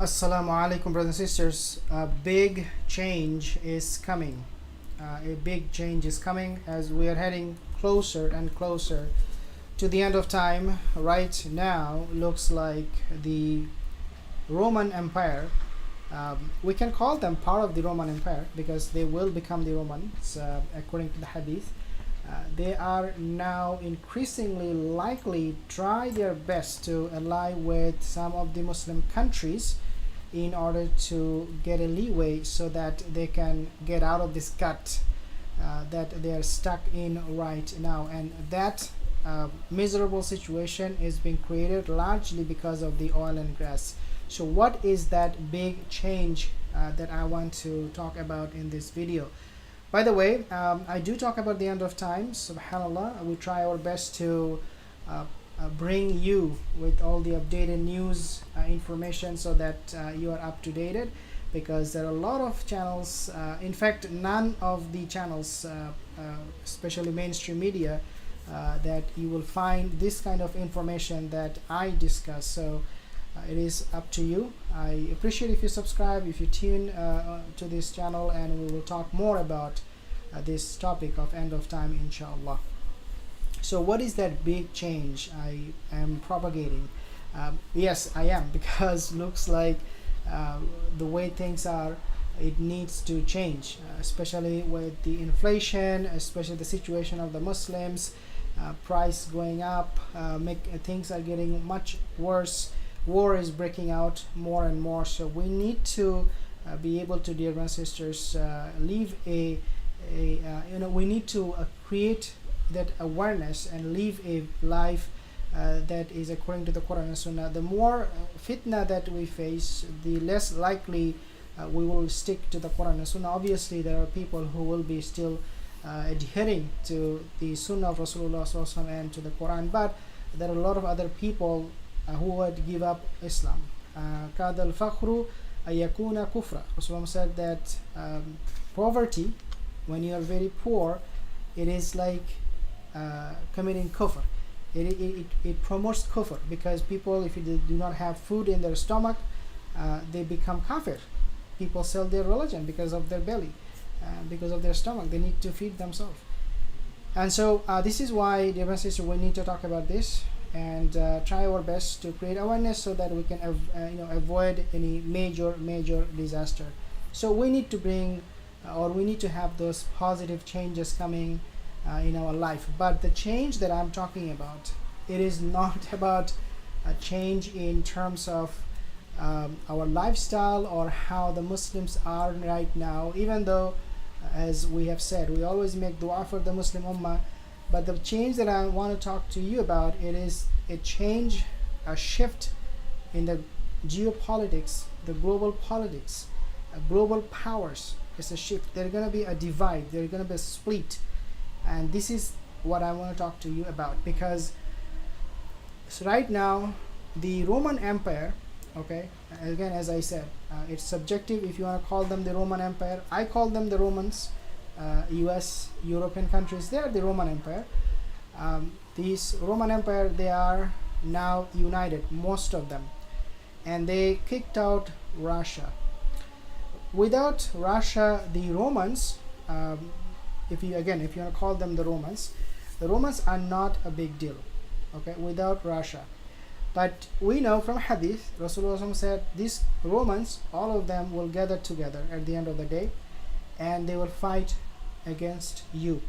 Assalamu alaikum, brothers and sisters. A big change is coming. A big change is coming as we are heading closer and closer to the end of time. Right now, looks like the Roman Empire. We can call them part of the Roman Empire because they will become the Romans according to the Hadith. They are now increasingly likely try their best to ally with some of the Muslim countries in order to get a leeway so that they can get out of this gut that they are stuck in right now, and that miserable situation is being created largely because of the oil and gas. So what is that big change that I want to talk about in this video? By the way, I do talk about the end of time. Subhanallah, we try our best to bring you with all the updated news information so that you are up to date, because there are a lot of channels, in fact none of the channels, especially mainstream media, that you will find this kind of information that I discuss. So it is up to you. I appreciate if you subscribe, if you tune to this channel, and we will talk more about this topic of end of time, inshallah. So what is that big change I am propagating? Yes, I am, because looks like the way things are, it needs to change, especially with the inflation, especially the situation of the Muslims, price going up, things are getting much worse. War is breaking out more and more. So we need to be able to, dear brothers and sisters, live we need to create that awareness and live a life that is according to the Quran and Sunnah. The more fitna that we face, the less likely we will stick to the Quran and Sunnah. Obviously, there are people who will be still adhering to the Sunnah of Rasulullah SAW and to the Quran, but there are a lot of other people who would give up Islam. كَادَ الْفَخْرُ أَيَكُونَ كُفْرًا. Rasulullah said that poverty, when you are very poor, it is like committing kufr. It promotes kufr, because people, if you do not have food in their stomach, they become kafir. People sell their religion because of their belly, because of their stomach. They need to feed themselves. And so this is why, dear brothers and sisters, we need to talk about this and try our best to create awareness so that we can avoid any major disaster. So we need to bring we need to have those positive changes coming in our life. But the change that I'm talking about, it is not about a change in terms of our lifestyle or how the Muslims are right now, even though, as we have said, we always make dua for the Muslim Ummah. But the change that I want to talk to you about, it is a change, a shift in the geopolitics, the global politics, global powers. It's a shift. There's going to be a divide, there's going to be a split, and this is what I want to talk to you about. Because right now the Roman Empire, okay, again, as I said, it's subjective. If you want to call them the Roman Empire, I call them the Romans. US, European countries, they are the Roman Empire. These Roman Empire, they are now united, most of them, and they kicked out Russia. Without Russia, the Romans, if you want to call them the Romans are not a big deal, okay, without Russia. But we know from Hadith, Rasulullah said these Romans, all of them will gather together at the end of the day, and they will fight against you.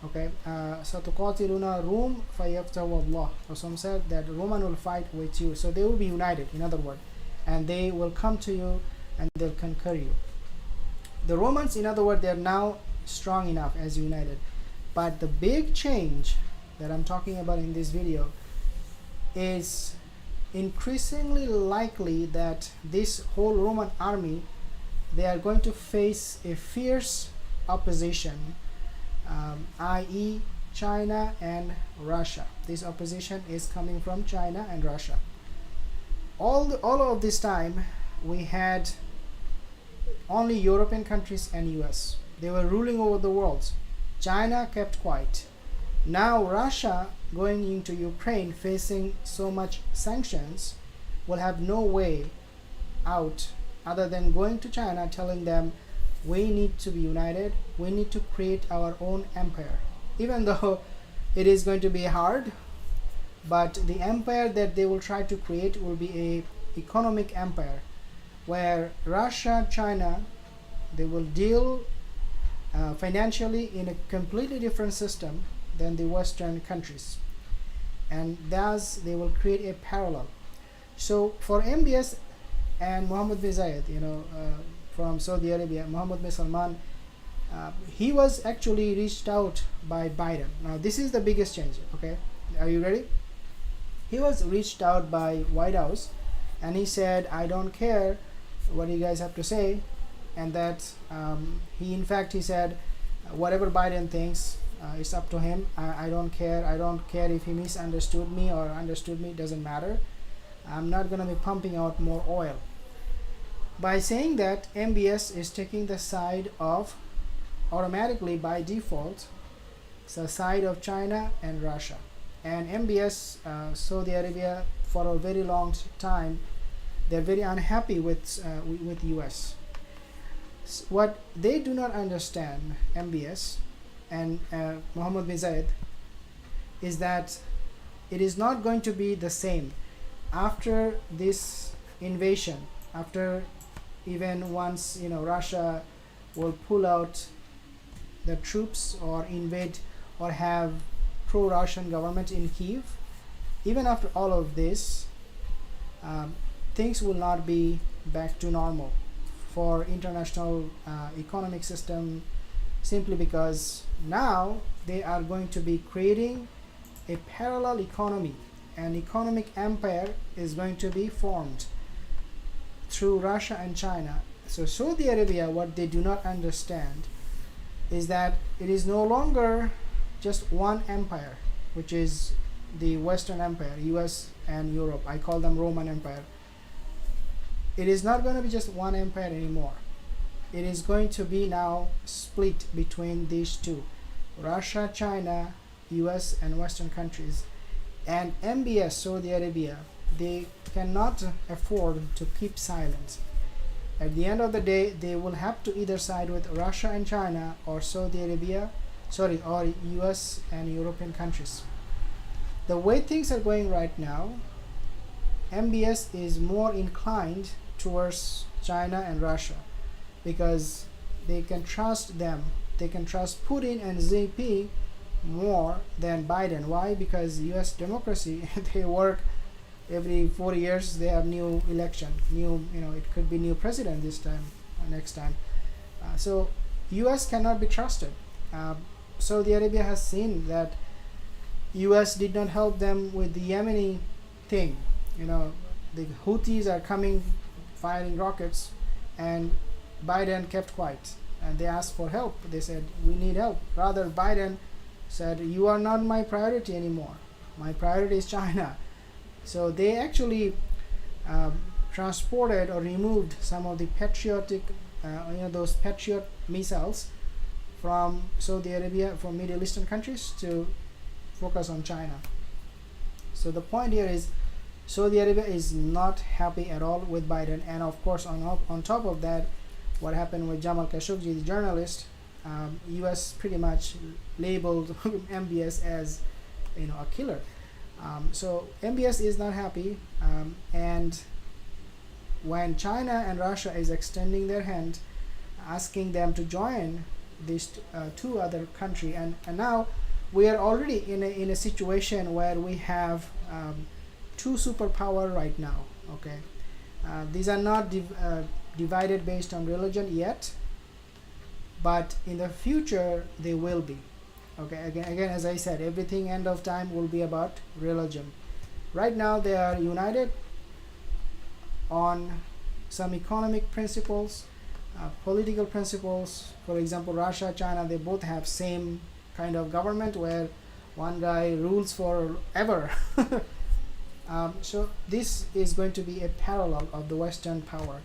Okay, Satuqatiluna Rum fayaftahu Allah. Rasulullah said that Roman will fight with you, so they will be united, in other words, and they will come to you and they'll conquer you. The Romans, in other words, they are now strong enough as united. But the big change that I'm talking about in this video is increasingly likely that this whole Roman army, they are going to face a fierce opposition, i.e. China and Russia. This opposition is coming from China and Russia. All of this time, we had only European countries and US. They were ruling over the world. China kept quiet. Now Russia going into Ukraine, facing so much sanctions, will have no way out other than going to China, telling them we need to be united, we need to create our own empire. Even though it is going to be hard, but the empire that they will try to create will be a economic empire where Russia, China, they will deal financially in a completely different system than the Western countries, and thus they will create a parallel. So for MBS and Mohammed bin Zayed, from Saudi Arabia, Mohammed bin Salman, he was actually reached out by Biden. Now this is the biggest change. Okay, are you ready? He was reached out by White House, and he said, "I don't care what you guys have to say," and that he said, whatever Biden thinks, it's up to him. I don't care. I don't care if he misunderstood me or understood me. Doesn't matter. I'm not going to be pumping out more oil. By saying that, MBS is taking the side of, automatically by default, the side of China and Russia. And MBS, Saudi Arabia, for a very long time, they're very unhappy with US. What they do not understand, MBS and Mohammed bin Zayed, is that it is not going to be the same after this invasion. After, even once Russia will pull out the troops or invade or have pro-Russian government in Kyiv, even after all of this, things will not be back to normal for international economic system, simply because now they are going to be creating a parallel economy. An economic empire is going to be formed through Russia and China. So Saudi Arabia, what they do not understand is that it is no longer just one empire, which is the Western Empire, US and Europe. I call them Roman Empire. It is not going to be just one empire anymore. It is going to be now split between these two: Russia, China, US and Western countries. And MBS, Saudi Arabia, they cannot afford to keep silent. At the end of the day, they will have to either side with Russia and China or Saudi Arabia, or US and European countries. The way things are going right now, MBS is more inclined towards China and Russia because they can trust them. They can trust Putin and ZP more than Biden. Why? Because US democracy, they work every 4 years, they have new election, it could be new president this time, next time. So US cannot be trusted. Saudi Arabia has seen that US did not help them with the Yemeni thing. The Houthis are coming, firing rockets, and Biden kept quiet. And they asked for help. They said, we need help. Rather, Biden said, you are not my priority anymore. My priority is China. So they actually transported or removed some of the patriotic, those Patriot missiles from Saudi Arabia, from Middle Eastern countries, to focus on China. So the point here is Saudi Arabia is not happy at all with Biden, and of course on top of that, what happened with Jamal Khashoggi, the journalist, US pretty much labeled MBS as a killer. So MBS is not happy, and when China and Russia is extending their hand, asking them to join these two other countries, and now we are already in a situation where we have two superpower right now. Okay, these are not divided based on religion yet, but in the future they will be. Okay, again, as I said, everything end of time will be about religion. Right now they are united on some economic principles, political principles. For example, Russia, China, they both have same kind of government where one guy rules forever. So this is going to be a parallel of the Western power,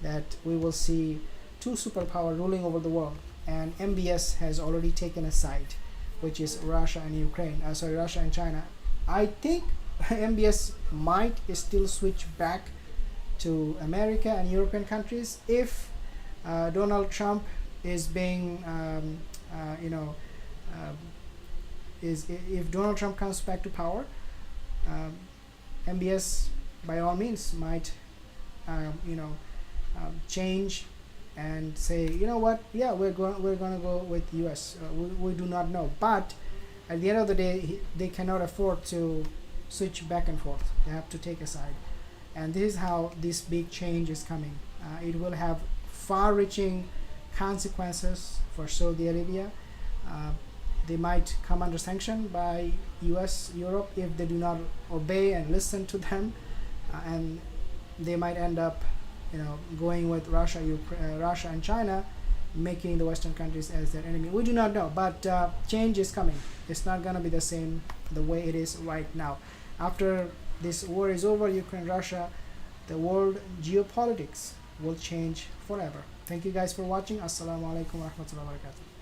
that we will see two superpower ruling over the world, and MBS has already taken a side, which is Russia and Russia and China. I think MBS might still switch back to America and European countries if Donald Trump is being you know is if Donald Trump comes back to power. MBS by all means might you know change and say, you know what, yeah, we're going to go with US. We do not know, but at the end of the day they cannot afford to switch back and forth. They have to take a side, and this is how this big change is coming. It will have far-reaching consequences for Saudi Arabia. They might come under sanction by US, Europe if they do not obey and listen to them, and they might end up, you know, going with Russia, Russia and China, making the Western countries as their enemy. We do not know, but change is coming. It's not going to be the same the way it is right now. After this war is over, Ukraine, Russia, the world geopolitics will change forever. Thank you guys for watching. Assalamu alaikum wa rahmatullahi wa barakatuh.